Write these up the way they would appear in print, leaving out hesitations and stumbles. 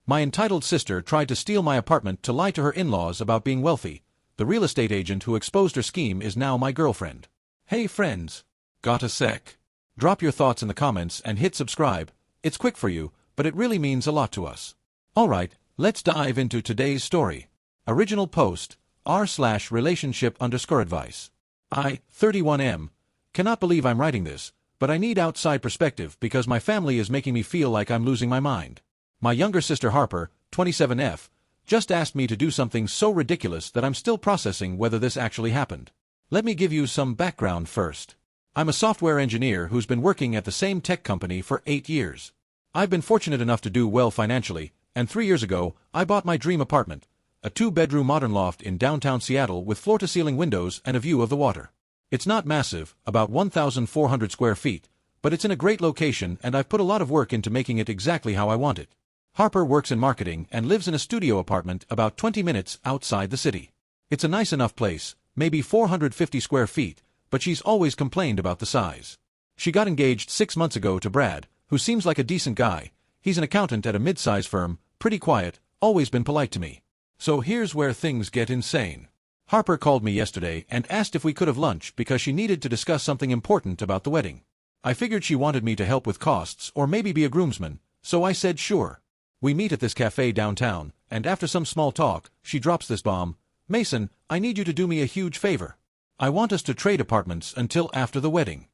My entitled sister tried to steal my apartment to lie to her in-laws about being wealthy. The real estate agent who exposed her scheme is now my girlfriend. Hey friends. Got a sec? Drop your thoughts in the comments and hit subscribe. It's quick for you, but it really means a lot to us. Alright, let's dive into today's story. Original post, r/relationship_advice. I, 31M, cannot believe I'm writing this, but I need outside perspective because my family is making me feel like I'm losing my mind. My younger sister Harper, 27F, just asked me to do something so ridiculous that I'm still processing whether this actually happened. Let me give you some background first. I'm a software engineer who's been working at the same tech company for 8 years. I've been fortunate enough to do well financially, and 3 years ago, I bought my dream apartment, a 2-bedroom modern loft in downtown Seattle with floor-to-ceiling windows and a view of the water. It's not massive, about 1,400 square feet, but it's in a great location and I've put a lot of work into making it exactly how I want it. Harper works in marketing and lives in a studio apartment about 20 minutes outside the city. It's a nice enough place, maybe 450 square feet, but she's always complained about the size. She got engaged 6 months ago to Brad, who seems like a decent guy. He's an accountant at a mid-size firm, pretty quiet, always been polite to me. So here's where things get insane. Harper called me yesterday and asked if we could have lunch because she needed to discuss something important about the wedding. I figured she wanted me to help with costs or maybe be a groomsman, so I said sure. We meet at this cafe downtown, and after some small talk, she drops this bomb. Mason, I need you to do me a huge favor. I want us to trade apartments until after the wedding.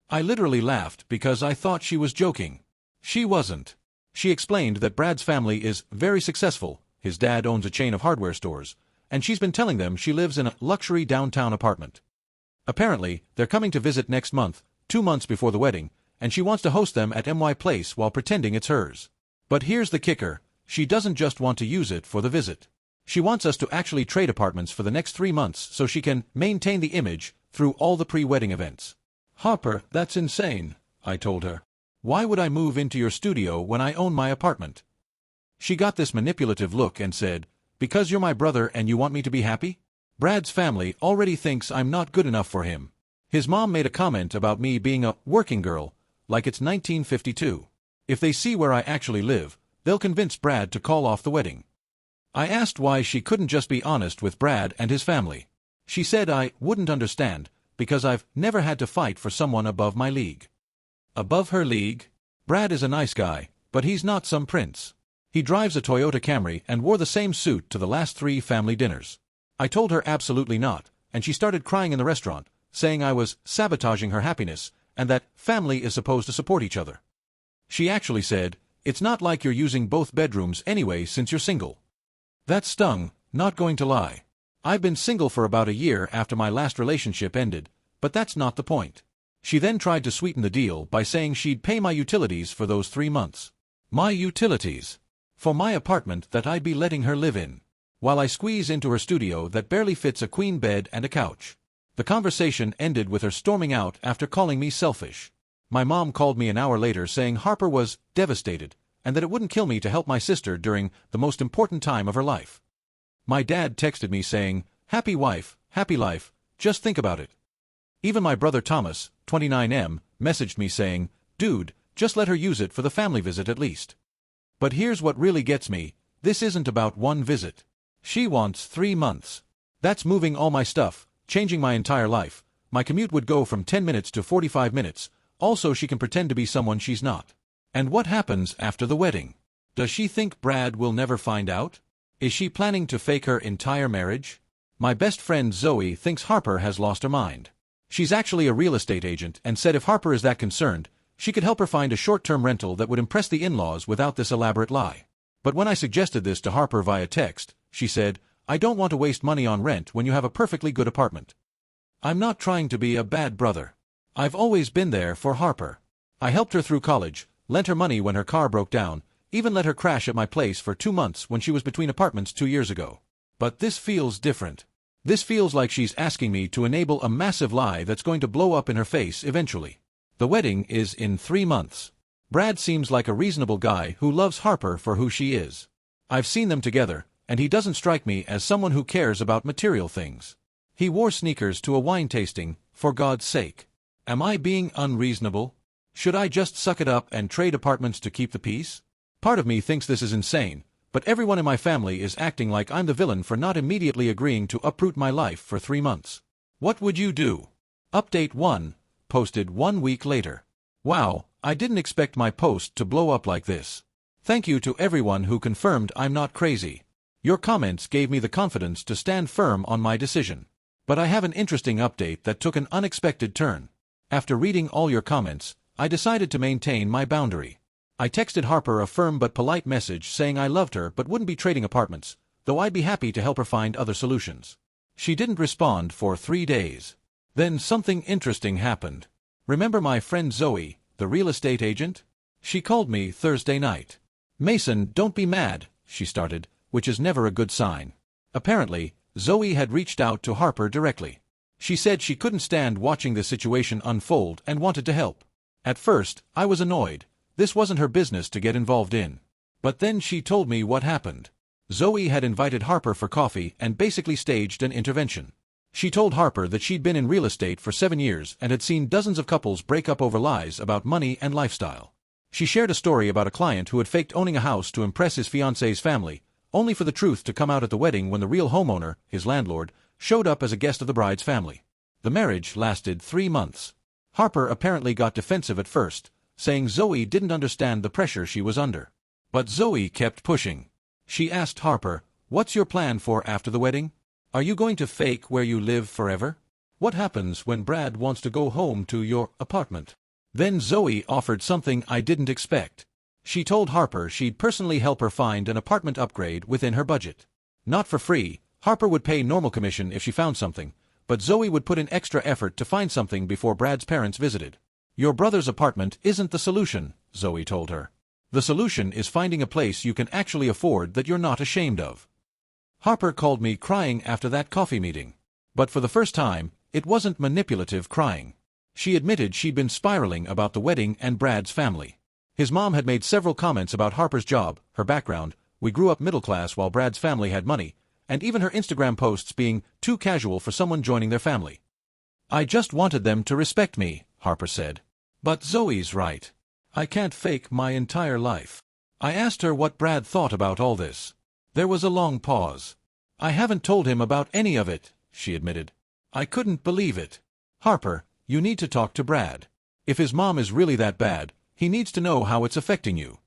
I literally laughed because I thought she was joking. She wasn't. She explained that Brad's family is very successful. His dad owns a chain of hardware stores, and she's been telling them she lives in a luxury downtown apartment. Apparently, they're coming to visit next month, 2 months before the wedding, and she wants to host them at MY Place while pretending it's hers. But here's the kicker, she doesn't just want to use it for the visit. She wants us to actually trade apartments for the next 3 months so she can maintain the image through all the pre-wedding events. Harper, that's insane, I told her. Why would I move into your studio when I own my apartment? She got this manipulative look and said, because you're my brother and you want me to be happy? Brad's family already thinks I'm not good enough for him. His mom made a comment about me being a working girl, like it's 1952. If they see where I actually live, they'll convince Brad to call off the wedding. I asked why she couldn't just be honest with Brad and his family. She said I wouldn't understand, because I've never had to fight for someone above my league. Above her league? Brad is a nice guy, but he's not some prince. He drives a Toyota Camry and wore the same suit to the last 3 family dinners. I told her absolutely not, and she started crying in the restaurant, saying I was sabotaging her happiness, and that family is supposed to support each other. She actually said, it's not like you're using both bedrooms anyway since you're single. That stung, not going to lie. I've been single for about a year after my last relationship ended, but that's not the point. She then tried to sweeten the deal by saying she'd pay my utilities for those 3 months. My utilities? For my apartment that I'd be letting her live in, while I squeeze into her studio that barely fits a queen bed and a couch. The conversation ended with her storming out after calling me selfish. My mom called me an hour later saying Harper was devastated, and that it wouldn't kill me to help my sister during the most important time of her life. My dad texted me saying, happy wife, happy life, just think about it. Even my brother Thomas, 29M, messaged me saying, dude, just let her use it for the family visit at least. But here's what really gets me, this isn't about one visit. She wants 3 months. That's moving all my stuff, changing my entire life. My commute would go from 10 minutes to 45 minutes. Also, she can pretend to be someone she's not. And what happens after the wedding? Does she think Brad will never find out? Is she planning to fake her entire marriage? My best friend Zoe thinks Harper has lost her mind. She's actually a real estate agent and said if Harper is that concerned, she could help her find a short-term rental that would impress the in-laws without this elaborate lie. But when I suggested this to Harper via text, she said, I don't want to waste money on rent when you have a perfectly good apartment. I'm not trying to be a bad brother. I've always been there for Harper. I helped her through college, lent her money when her car broke down, even let her crash at my place for 2 months when she was between apartments 2 years ago. But this feels different. This feels like she's asking me to enable a massive lie that's going to blow up in her face eventually. The wedding is in 3 months. Brad seems like a reasonable guy who loves Harper for who she is. I've seen them together, and he doesn't strike me as someone who cares about material things. He wore sneakers to a wine tasting, for God's sake. Am I being unreasonable? Should I just suck it up and trade apartments to keep the peace? Part of me thinks this is insane, but everyone in my family is acting like I'm the villain for not immediately agreeing to uproot my life for 3 months. What would you do? Update 1, posted 1 week later. Wow, I didn't expect my post to blow up like this. Thank you to everyone who confirmed I'm not crazy. Your comments gave me the confidence to stand firm on my decision. But I have an interesting update that took an unexpected turn. After reading all your comments, I decided to maintain my boundary. I texted Harper a firm but polite message saying I loved her but wouldn't be trading apartments, though I'd be happy to help her find other solutions. She didn't respond for 3 days. Then something interesting happened. Remember my friend Zoe, the real estate agent? She called me Thursday night. "Mason, don't be mad," she started, which is never a good sign. Apparently, Zoe had reached out to Harper directly. She said she couldn't stand watching the situation unfold and wanted to help. At first, I was annoyed. This wasn't her business to get involved in. But then she told me what happened. Zoe had invited Harper for coffee and basically staged an intervention. She told Harper that she'd been in real estate for 7 years and had seen dozens of couples break up over lies about money and lifestyle. She shared a story about a client who had faked owning a house to impress his fiancé's family, only for the truth to come out at the wedding when the real homeowner, his landlord, showed up as a guest of the bride's family. The marriage lasted 3 months. Harper apparently got defensive at first, saying Zoe didn't understand the pressure she was under. But Zoe kept pushing. She asked Harper, "What's your plan for after the wedding? Are you going to fake where you live forever? What happens when Brad wants to go home to your apartment?" Then Zoe offered something I didn't expect. She told Harper she'd personally help her find an apartment upgrade within her budget. Not for free, Harper would pay normal commission if she found something, but Zoe would put in extra effort to find something before Brad's parents visited. "Your brother's apartment isn't the solution," Zoe told her. "The solution is finding a place you can actually afford that you're not ashamed of." Harper called me crying after that coffee meeting. But for the first time, it wasn't manipulative crying. She admitted she'd been spiraling about the wedding and Brad's family. His mom had made several comments about Harper's job, her background, we grew up middle class while Brad's family had money, and even her Instagram posts being too casual for someone joining their family. "I just wanted them to respect me," Harper said. "But Zoe's right. I can't fake my entire life." I asked her what Brad thought about all this. There was a long pause. "I haven't told him about any of it," she admitted. "I couldn't believe it." "Harper, you need to talk to Brad. If his mom is really that bad, he needs to know how it's affecting you."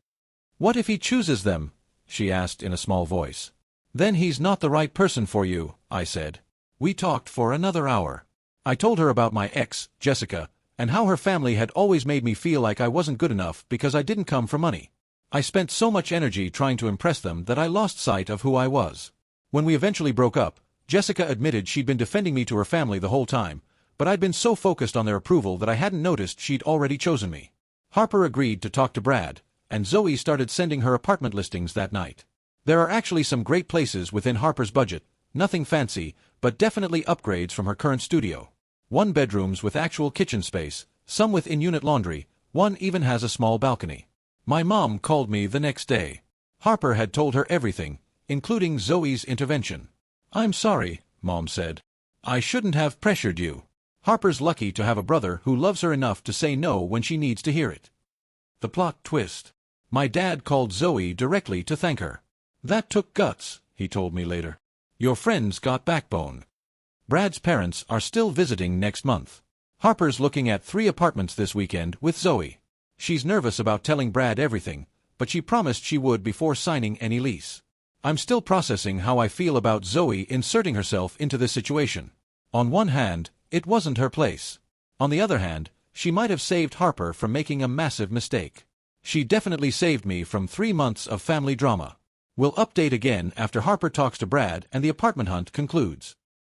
"What if he chooses them?" she asked in a small voice. "Then he's not the right person for you," I said. We talked for another hour. I told her about my ex, Jessica, and how her family had always made me feel like I wasn't good enough because I didn't come for money. I spent so much energy trying to impress them that I lost sight of who I was. When we eventually broke up, Jessica admitted she'd been defending me to her family the whole time, but I'd been so focused on their approval that I hadn't noticed she'd already chosen me. Harper agreed to talk to Brad, and Zoe started sending her apartment listings that night. There are actually some great places within Harper's budget, nothing fancy, but definitely upgrades from her current studio. 1 bedrooms with actual kitchen space, some with in-unit laundry, one even has a small balcony. My mom called me the next day. Harper had told her everything, including Zoe's intervention. "I'm sorry," Mom said. "I shouldn't have pressured you. Harper's lucky to have a brother who loves her enough to say no when she needs to hear it." The plot twist. My dad called Zoe directly to thank her. "That took guts," he told me later. "Your friend's got backbone." Brad's parents are still visiting next month. Harper's looking at 3 apartments this weekend with Zoe. She's nervous about telling Brad everything, but she promised she would before signing any lease. I'm still processing how I feel about Zoe inserting herself into this situation. On one hand, it wasn't her place. On the other hand, she might have saved Harper from making a massive mistake. She definitely saved me from 3 months of family drama. We'll update again after Harper talks to Brad and the apartment hunt concludes.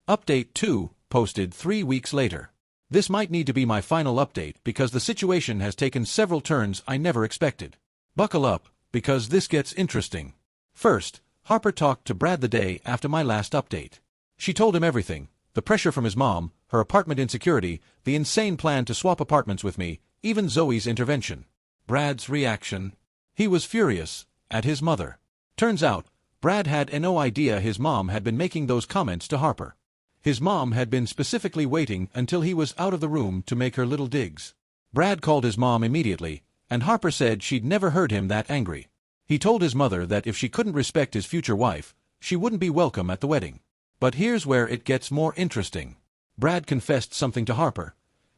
Update 2, posted 3 weeks later. This might need to be my final update because the situation has taken several turns I never expected. Buckle up, because this gets interesting. First, Harper talked to Brad the day after my last update. She told him everything: the pressure from his mom, her apartment insecurity, the insane plan to swap apartments with me, even Zoe's intervention. Brad's reaction? He was furious at his mother. Turns out, Brad had no idea his mom had been making those comments to Harper. His mom had been specifically waiting until he was out of the room to make her little digs. Brad called his mom immediately, and Harper said she'd never heard him that angry. He told his mother that if she couldn't respect his future wife, she wouldn't be welcome at the wedding. But here's where it gets more interesting. Brad confessed something to Harper.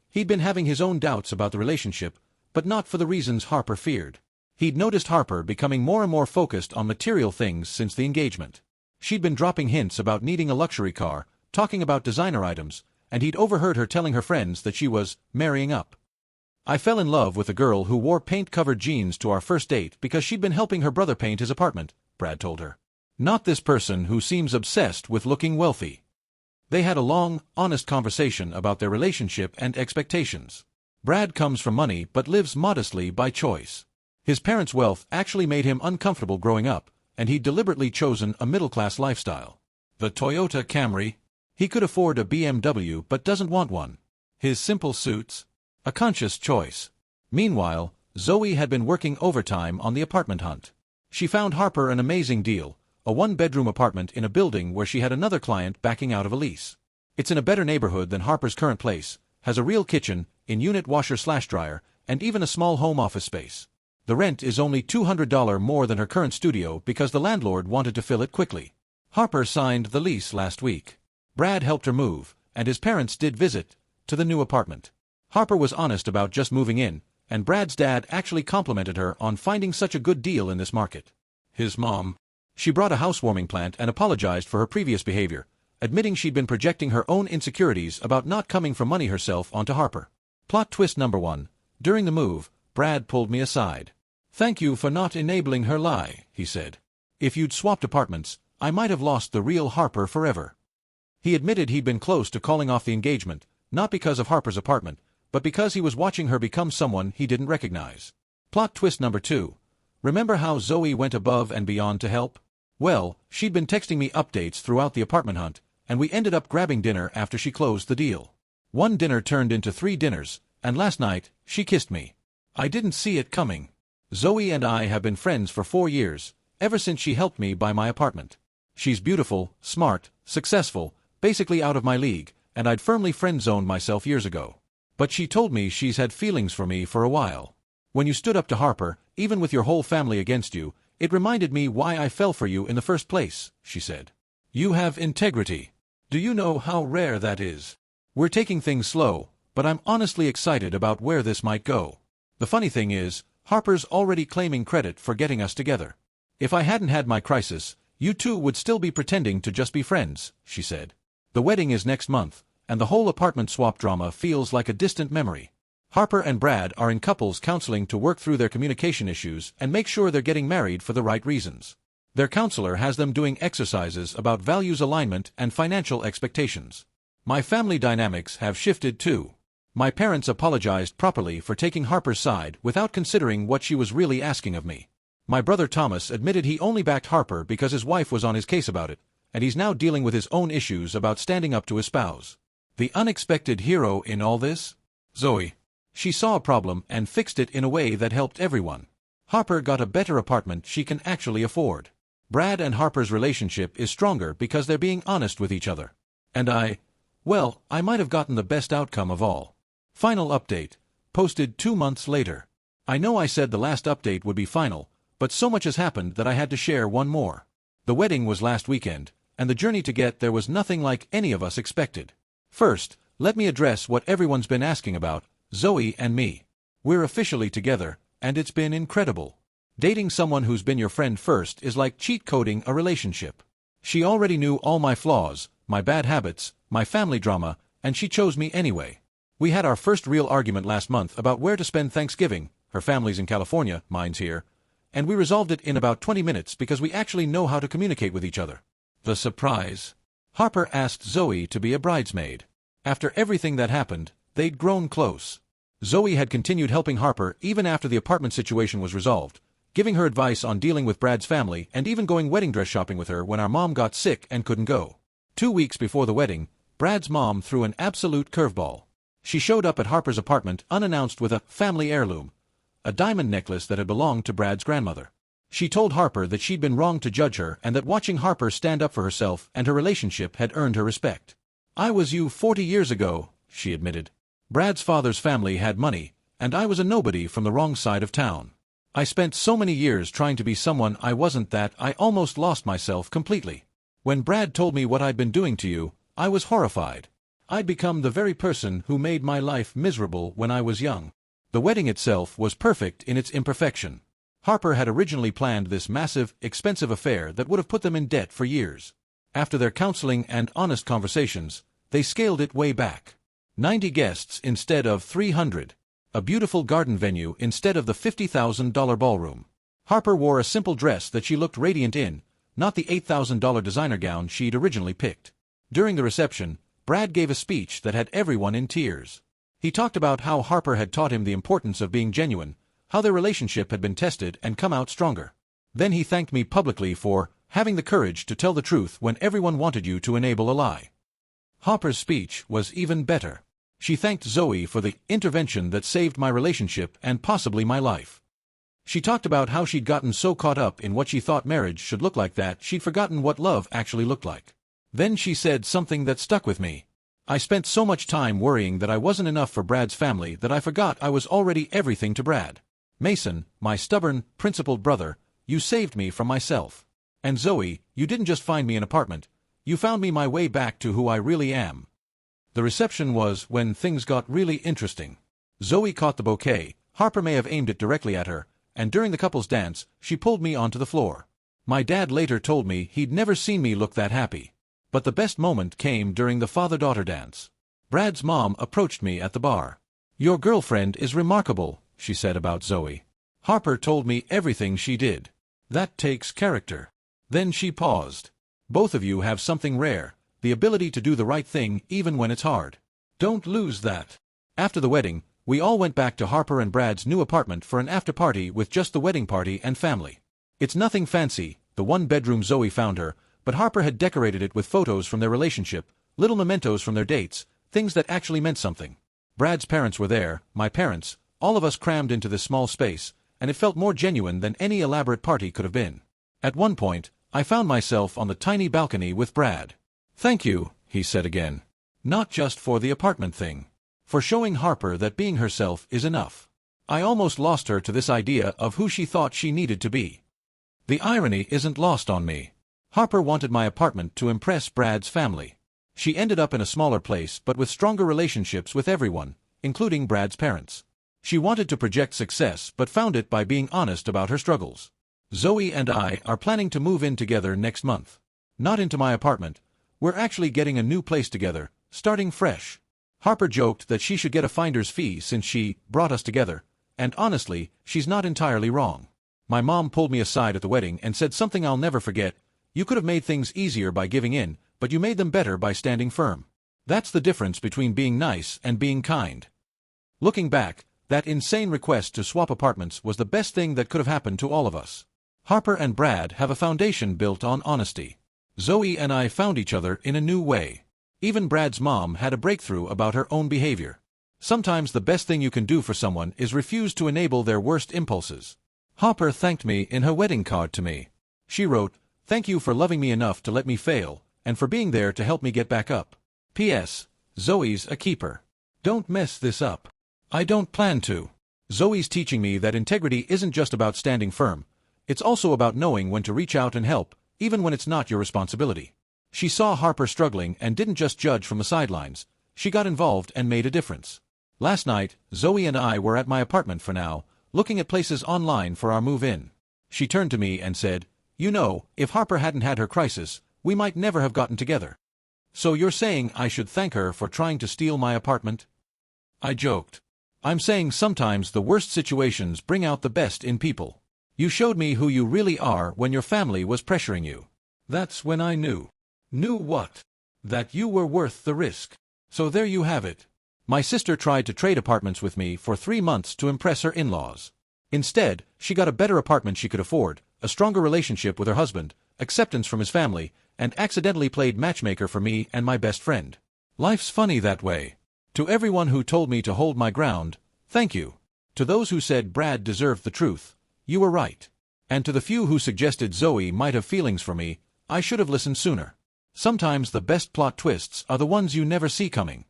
He'd been having his own doubts about the relationship, but not for the reasons Harper feared. He'd noticed Harper becoming more and more focused on material things since the engagement. She'd been dropping hints about needing a luxury car, talking about designer items, and he'd overheard her telling her friends that she was marrying up. "I fell in love with a girl who wore paint-covered jeans to our first date because she'd been helping her brother paint his apartment," Brad told her. "Not this person who seems obsessed with looking wealthy." They had a long, honest conversation about their relationship and expectations. Brad comes from money but lives modestly by choice. His parents' wealth actually made him uncomfortable growing up, and he'd deliberately chosen a middle-class lifestyle. The Toyota Camry. He could afford a BMW but doesn't want one. His simple suits. A conscious choice. Meanwhile, Zoe had been working overtime on the apartment hunt. She found Harper an amazing deal, a one-bedroom apartment in a building where she had another client backing out of a lease. It's in a better neighborhood than Harper's current place, has a real kitchen, in-unit washer/dryer, and even a small home office space. The rent is only $200 more than her current studio because the landlord wanted to fill it quickly. Harper signed the lease last week. Brad helped her move, and his parents did visit to the new apartment. Harper was honest about just moving in, and Brad's dad actually complimented her on finding such a good deal in this market. His mom. She brought a housewarming plant and apologized for her previous behavior, admitting she'd been projecting her own insecurities about not coming from money herself onto Harper. Plot twist number 1. During the move, Brad pulled me aside. "Thank you for not enabling her lie," he said. "If you'd swapped apartments, I might have lost the real Harper forever." He admitted he'd been close to calling off the engagement, not because of Harper's apartment, but because he was watching her become someone he didn't recognize. Plot twist number 2. Remember how Zoe went above and beyond to help? Well, she'd been texting me updates throughout the apartment hunt, and we ended up grabbing dinner after she closed the deal. One dinner turned into 3 dinners, and last night, she kissed me. I didn't see it coming. Zoe and I have been friends for 4 years, ever since she helped me buy my apartment. She's beautiful, smart, successful, basically out of my league, and I'd firmly friend-zoned myself years ago. But she told me she's had feelings for me for a while. When you stood up to Harper, even with your whole family against you, it reminded me why I fell for you in the first place, she said. You have integrity. Do you know how rare that is? We're taking things slow, but I'm honestly excited about where this might go. The funny thing is, Harper's already claiming credit for getting us together. If I hadn't had my crisis, you two would still be pretending to just be friends, she said. The wedding is next month, and the whole apartment swap drama feels like a distant memory. Harper and Brad are in couples counseling to work through their communication issues and make sure they're getting married for the right reasons. Their counselor has them doing exercises about values alignment and financial expectations. My family dynamics have shifted too. My parents apologized properly for taking Harper's side without considering what she was really asking of me. My brother Thomas admitted he only backed Harper because his wife was on his case about it, and he's now dealing with his own issues about standing up to his spouse. The unexpected hero in all this? Zoe. She saw a problem and fixed it in a way that helped everyone. Harper got a better apartment she can actually afford. Brad and Harper's relationship is stronger because they're being honest with each other. And I might have gotten the best outcome of all. Final update. Posted 2 months later. I know I said the last update would be final, but so much has happened that I had to share one more. The wedding was last weekend, and the journey to get there was nothing like any of us expected. First, let me address what everyone's been asking about, Zoe and me. We're officially together, and it's been incredible. Dating someone who's been your friend first is like cheat-coding a relationship. She already knew all my flaws, my bad habits, my family drama, and she chose me anyway. We had our first real argument last month about where to spend Thanksgiving. Her family's in California, mine's here. And we resolved it in about 20 minutes because we actually know how to communicate with each other. The surprise. Harper asked Zoe to be a bridesmaid. After everything that happened, they'd grown close. Zoe had continued helping Harper even after the apartment situation was resolved, giving her advice on dealing with Brad's family and even going wedding dress shopping with her when our mom got sick and couldn't go. 2 weeks before the wedding, Brad's mom threw an absolute curveball. She showed up at Harper's apartment unannounced with a family heirloom, a diamond necklace that had belonged to Brad's grandmother. She told Harper that she'd been wrong to judge her and that watching Harper stand up for herself and her relationship had earned her respect. I was you 40 years ago, she admitted. Brad's father's family had money, and I was a nobody from the wrong side of town. I spent so many years trying to be someone I wasn't that I almost lost myself completely. When Brad told me what I'd been doing to you, I was horrified. I'd become the very person who made my life miserable when I was young. The wedding itself was perfect in its imperfection. Harper had originally planned this massive, expensive affair that would have put them in debt for years. After their counseling and honest conversations, they scaled it way back. 90 guests instead of 300. A beautiful garden venue instead of the $50,000 ballroom. Harper wore a simple dress that she looked radiant in, not the $8,000 designer gown she'd originally picked. During the reception, Brad gave a speech that had everyone in tears. He talked about how Harper had taught him the importance of being genuine, how their relationship had been tested and come out stronger. Then he thanked me publicly for having the courage to tell the truth when everyone wanted you to enable a lie. Harper's speech was even better. She thanked Zoe for the intervention that saved my relationship and possibly my life. She talked about how she'd gotten so caught up in what she thought marriage should look like that she'd forgotten what love actually looked like. Then she said something that stuck with me. I spent so much time worrying that I wasn't enough for Brad's family that I forgot I was already everything to Brad. Mason, my stubborn, principled brother, you saved me from myself. And Zoe, you didn't just find me an apartment, you found me my way back to who I really am. The reception was when things got really interesting. Zoe caught the bouquet, Harper may have aimed it directly at her, and during the couple's dance, she pulled me onto the floor. My dad later told me he'd never seen me look that happy. But the best moment came during the father-daughter dance. Brad's mom approached me at the bar. Your girlfriend is remarkable, she said about Zoe. Harper told me everything she did. That takes character. Then she paused. Both of you have something rare, the ability to do the right thing even when it's hard. Don't lose that. After the wedding, we all went back to Harper and Brad's new apartment for an after-party with just the wedding party and family. It's nothing fancy, the one-bedroom Zoe found her, but Harper had decorated it with photos from their relationship, little mementos from their dates, things that actually meant something. Brad's parents were there, my parents, all of us crammed into this small space, and it felt more genuine than any elaborate party could have been. At one point, I found myself on the tiny balcony with Brad. Thank you, he said again. Not just for the apartment thing. For showing Harper that being herself is enough. I almost lost her to this idea of who she thought she needed to be. The irony isn't lost on me. Harper wanted my apartment to impress Brad's family. She ended up in a smaller place but with stronger relationships with everyone, including Brad's parents. She wanted to project success but found it by being honest about her struggles. Zoe and I are planning to move in together next month. Not into my apartment. We're actually getting a new place together, starting fresh. Harper joked that she should get a finder's fee since she brought us together, and honestly, she's not entirely wrong. My mom pulled me aside at the wedding and said something I'll never forget. You could have made things easier by giving in, but you made them better by standing firm. That's the difference between being nice and being kind. Looking back, that insane request to swap apartments was the best thing that could have happened to all of us. Harper and Brad have a foundation built on honesty. Zoe and I found each other in a new way. Even Brad's mom had a breakthrough about her own behavior. Sometimes the best thing you can do for someone is refuse to enable their worst impulses. Harper thanked me in her wedding card to me. She wrote, "Thank you for loving me enough to let me fail, and for being there to help me get back up. P.S. Zoe's a keeper. Don't mess this up." I don't plan to. Zoe's teaching me that integrity isn't just about standing firm. It's also about knowing when to reach out and help, even when it's not your responsibility. She saw Harper struggling and didn't just judge from the sidelines. She got involved and made a difference. Last night, Zoe and I were at my apartment for now, looking at places online for our move-in. She turned to me and said, "You know, if Harper hadn't had her crisis, we might never have gotten together. So you're saying I should thank her for trying to steal my apartment?" I joked. I'm saying sometimes the worst situations bring out the best in people. You showed me who you really are when your family was pressuring you. That's when I knew. Knew what? That you were worth the risk. So there you have it. My sister tried to trade apartments with me for 3 months to impress her in-laws. Instead, she got a better apartment she could afford, a stronger relationship with her husband, acceptance from his family, and accidentally played matchmaker for me and my best friend. Life's funny that way. To everyone who told me to hold my ground, thank you. To those who said Brad deserved the truth, you were right. And to the few who suggested Zoe might have feelings for me, I should have listened sooner. Sometimes the best plot twists are the ones you never see coming.